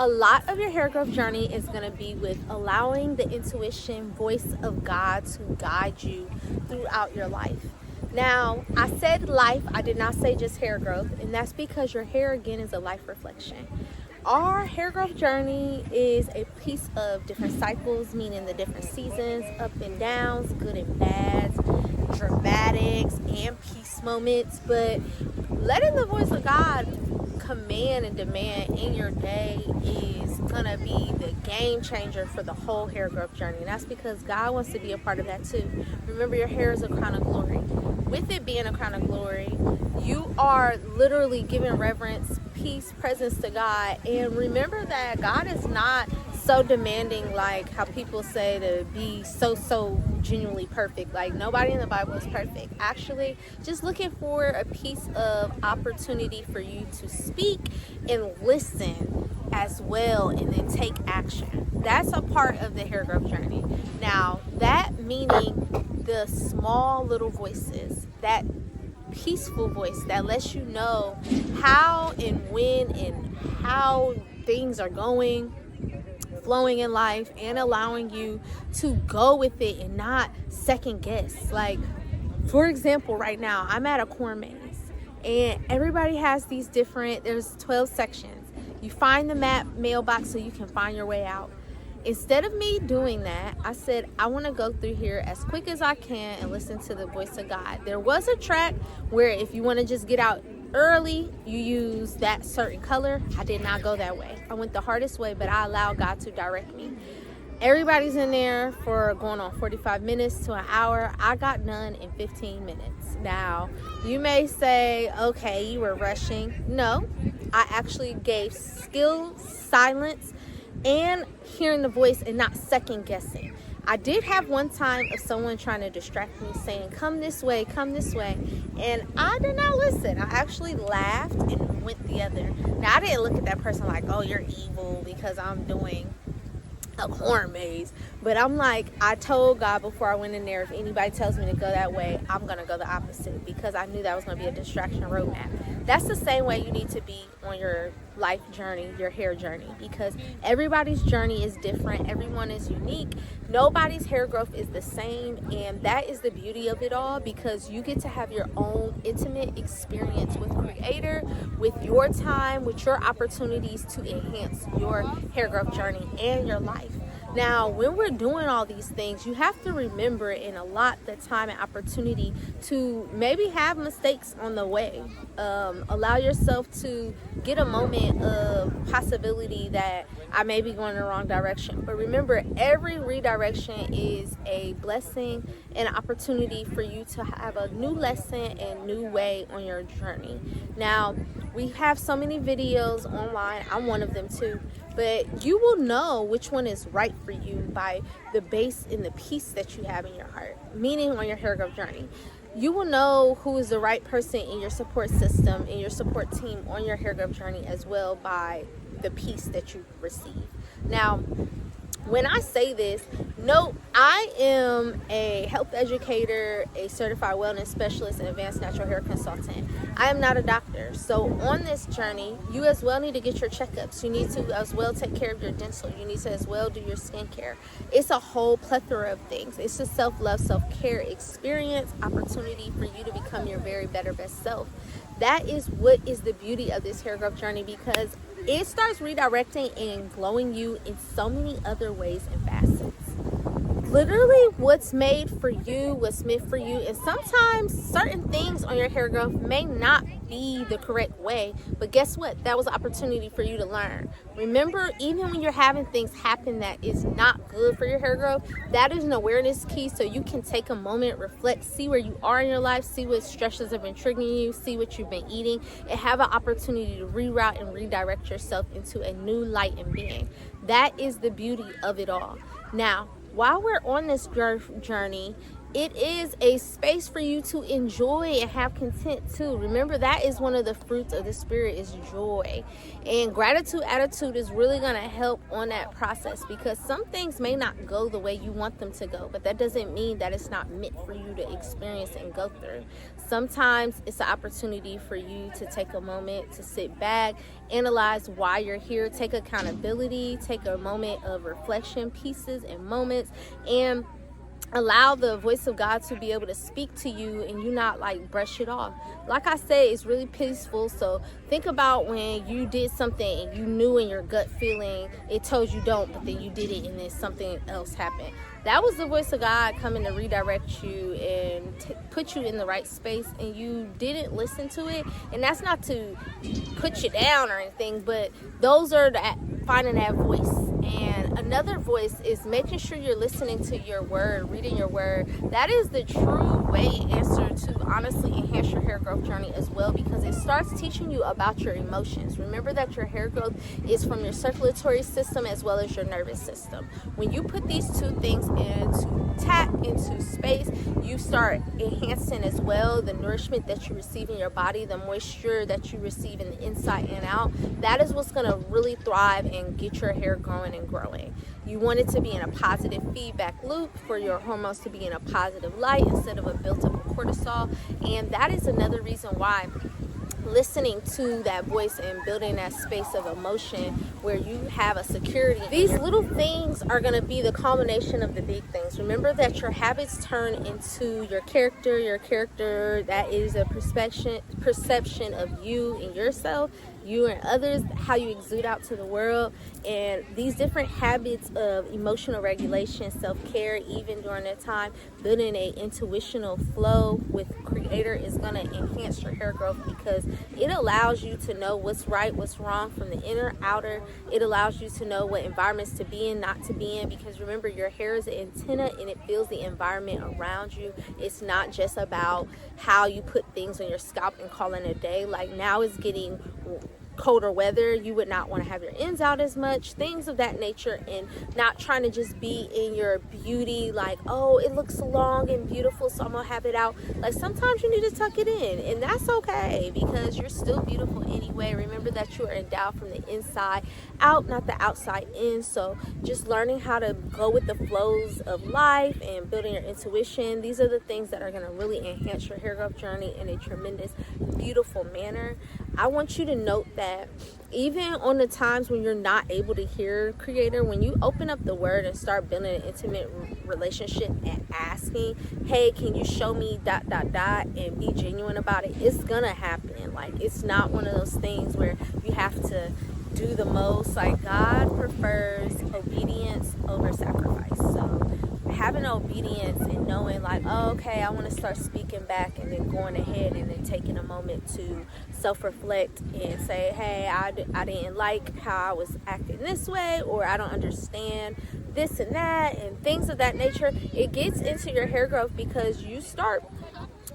A lot of your hair growth journey is going to be with allowing the intuition voice of God to guide you throughout your life. Now, I said life, I did not say just hair growth, and that's because your hair again is a life reflection. Our hair growth journey is a piece of different cycles, meaning the different seasons, up and downs, good and bads, dramatics and peace moments. But letting the voice of God command and demand in your day is gonna be the game changer for the whole hair growth journey, and that's because God wants to be a part of that too. Remember, your hair is a crown of glory. With it being a crown of glory, you are literally giving reverence, peace, presence to God. And remember that God is not so demanding like how people say to be so genuinely perfect. Like, nobody in the Bible is perfect. Actually, just looking for a piece of opportunity for you to speak and listen as well, and then take action. That's a part of the hair growth journey. Now, that meaning the small little voices, that peaceful voice that lets you know how and when and how things are going, flowing in life, and allowing you to go with it and not second guess. Like, for example, right now I'm at a corn maze, and everybody has these different, there's 12 sections. You find the map mailbox so you can find your way out. Instead of me doing that, I said, I want to go through here as quick as I can and listen to the voice of God. There was a track where if you want to just get out early, you use that certain color. I did not go that way. I went the hardest way, but I allowed God to direct me. Everybody's in there for going on 45 minutes to an hour. I got done in 15 minutes. Now, you may say, okay, you were rushing. No, I actually gave skill, silence, and hearing the voice and not second guessing. I did have one time of someone trying to distract me saying, come this way, and I did not listen. I actually laughed and went the other. Now, I didn't look at that person like, oh, you're evil because I'm doing a corn maze, but I'm like, I told God before I went in there, if anybody tells me to go that way, I'm gonna go the opposite, because I knew that was gonna be a distraction roadmap. That's the same way you need to be on your life journey, your hair journey, because everybody's journey is different. Everyone is unique. Nobody's hair growth is the same, and that is the beauty of it all, because you get to have your own intimate experience with Creator, with your time, with your opportunities to enhance your hair growth journey and your life. Now, when we're doing all these things, you have to remember and allot the time and opportunity to maybe have mistakes on the way. Allow yourself to get a moment of possibility that I may be going in the wrong direction. But remember, every redirection is a blessing and an opportunity for you to have a new lesson and new way on your journey. Now, we have so many videos online. I'm one of them too. But you will know which one is right for you by the base and the peace that you have in your heart, meaning on your hair growth journey. You will know who is the right person in your support system, in your support team on your hair growth journey as well, by the peace that you receive. Now, when I say this, note, I am a health educator, a certified wellness specialist, and advanced natural hair consultant. I am not a doctor. So on this journey, you as well need to get your checkups. You need to as well take care of your dental. You need to as well do your skincare. It's a whole plethora of things. It's a self-love, self-care experience, opportunity for you to become your very better best self. That is what is the beauty of this hair growth journey, because it starts redirecting and glowing you in so many other ways and facets. Literally, what's made for you, what's meant for you, and sometimes certain things on your hair growth may not be the correct way, but guess what? That was an opportunity for you to learn. Remember, even when you're having things happen that is not good for your hair growth, that is an awareness key, so you can take a moment, reflect, see where you are in your life, see what stresses have been triggering you, see what you've been eating, and have an opportunity to reroute and redirect yourself into a new light and being. That is the beauty of it all. Now, while we're on this journey, it is a space for you to enjoy and have content too. Remember, that is one of the fruits of the Spirit, is joy. And gratitude attitude is really going to help on that process, because some things may not go the way you want them to go, but that doesn't mean that it's not meant for you to experience and go through. Sometimes it's an opportunity for you to take a moment to sit back, analyze why you're here, take accountability, take a moment of reflection, pieces and moments, and allow the voice of God to be able to speak to you, and you not like brush it off. Like I said, it's really peaceful. So think about when you did something and you knew in your gut feeling it told you don't, but then you did it and then something else happened. That was the voice of God coming to redirect you and put you in the right space, and you didn't listen to it. And that's not to put you down or anything, but those are finding that voice. And another voice is making sure you're listening to your word, reading your word. That is the true way answer to honestly enhance your hair growth journey as well, because it starts teaching you about your emotions. Remember that your hair growth is from your circulatory system as well as your nervous system. When you put these two things into space, you start enhancing as well the nourishment that you receive in your body, the moisture that you receive in the inside and out. That is what's going to really thrive and get your hair growing and growing. You want it to be in a positive feedback loop, for your hormones to be in a positive light instead of a built-up of cortisol. And that is another reason why listening to that voice and building that space of emotion where you have a security. These little things are going to be the culmination of the big things. Remember that your habits turn into your character. Your character, that is a perception of you and yourself, you and others, how you exude out to the world. And these different habits of emotional regulation, self-care, even during that time, building a intuitional flow with Creator is going to enhance your hair growth, because it allows you to know what's right, what's wrong from the inner, outer. It allows you to know what environments to be in, not to be in, because remember, your hair is an antenna and it feels the environment around you. It's not just about how you put things on your scalp and call it a day. Like now it's getting colder weather, you would not want to have your ends out as much, things of that nature, and not trying to just be in your beauty like, oh, it looks long and beautiful, so I'm gonna have it out. Like sometimes you need to tuck it in, and that's okay, because you're still beautiful anyway. Remember that you are endowed from the inside out, not the outside in. So just learning how to go with the flows of life and building your intuition, these are the things that are going to really enhance your hair growth journey in a tremendous, beautiful manner. I want you to note that even on the times when you're not able to hear Creator, when you open up the word and start building an intimate relationship and asking, hey, can you show me ... and be genuine about it, it's gonna happen. Like, it's not one of those things where you have to do the most. Like, God prefers obedience over sacrifice. So having obedience and knowing like, oh, okay, I want to start speaking back, and then going ahead and then taking a moment to self-reflect and say, hey, I didn't like how I was acting this way, or I don't understand this and that, and things of that nature. It gets into your hair growth because you start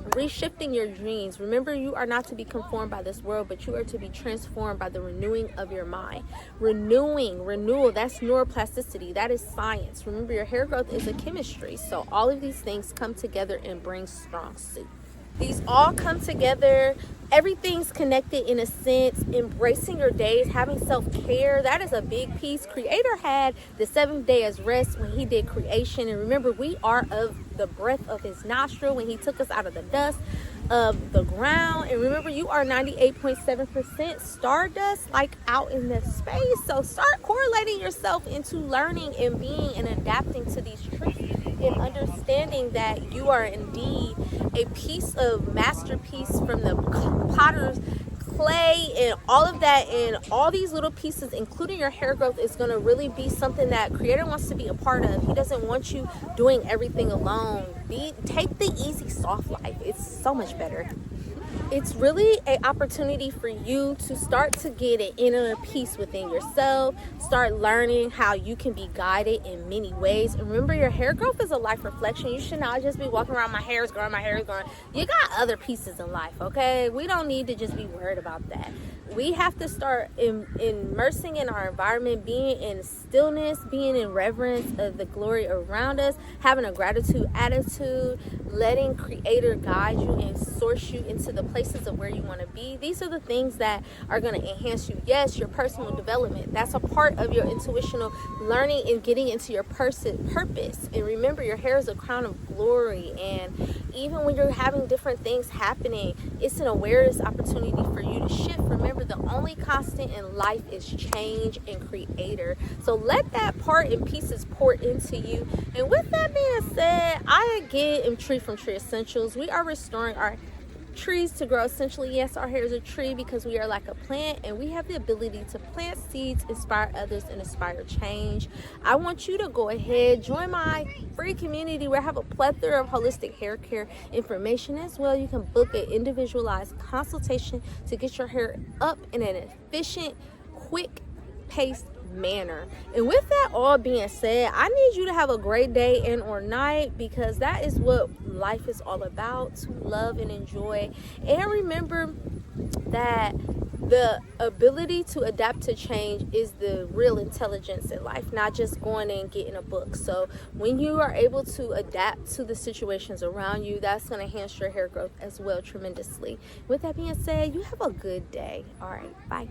reshifting your dreams. Remember, you are not to be conformed by this world, but you are to be transformed by the renewing of your mind. Renewal, that's neuroplasticity. That is science. Remember, your hair growth is a chemistry. So all of these things come together and bring strong suit. These all come together. Everything's connected in a sense. Embracing your days, having self-care, that is a big piece. Creator had the 7th day as rest when he did creation. And remember, we are of the breath of his nostril when he took us out of the dust of the ground. And remember, you are 98.7% stardust, like out in the space. So start correlating yourself into learning and being and adapting to these truths, and understanding that you are indeed a piece of masterpiece from the potter's clay, and all of that, and all these little pieces, including your hair growth, is going to really be something that Creator wants to be a part of. He doesn't want you doing everything alone. Take the easy, soft life. It's so much better. it's really an opportunity for you to start to get an inner peace within yourself, start learning how you can be guided in many ways. And remember, your hair growth is a life reflection. You should not just be walking around, my hair is growing, my hair is growing. You got other pieces in life, okay? We don't need to just be worried about that. We have to start immersing in our environment, being in stillness, being in reverence of the glory around us, having a gratitude attitude, letting Creator guide you and source you into the places of where you want to be. These are the things that are going to enhance you. Yes, your personal development. That's a part of your intuitional learning and getting into your purpose. And remember, your hair is a crown of glory. And even when you're having different things happening, it's an awareness opportunity for you to shift. Remember, the only constant in life is change and Creator. So let that part and pieces pour into you. And with that being said, I again am Tree from Tree Essentials. We are restoring our trees to grow. Essentially, yes, our hair is a tree because we are like a plant, and we have the ability to plant seeds, inspire others, and inspire change. I want you to go ahead, join my free community where I have a plethora of holistic hair care information as well. You can book an individualized consultation to get your hair up in an efficient, quick paced manner. And with that all being said, I need you to have a great day and or night, because that is what life is all about, to love and enjoy. And remember that the ability to adapt to change is the real intelligence in life, not just going and getting a book. So when you are able to adapt to the situations around you, that's going to enhance your hair growth as well tremendously. With that being said, you have a good day. All right, bye.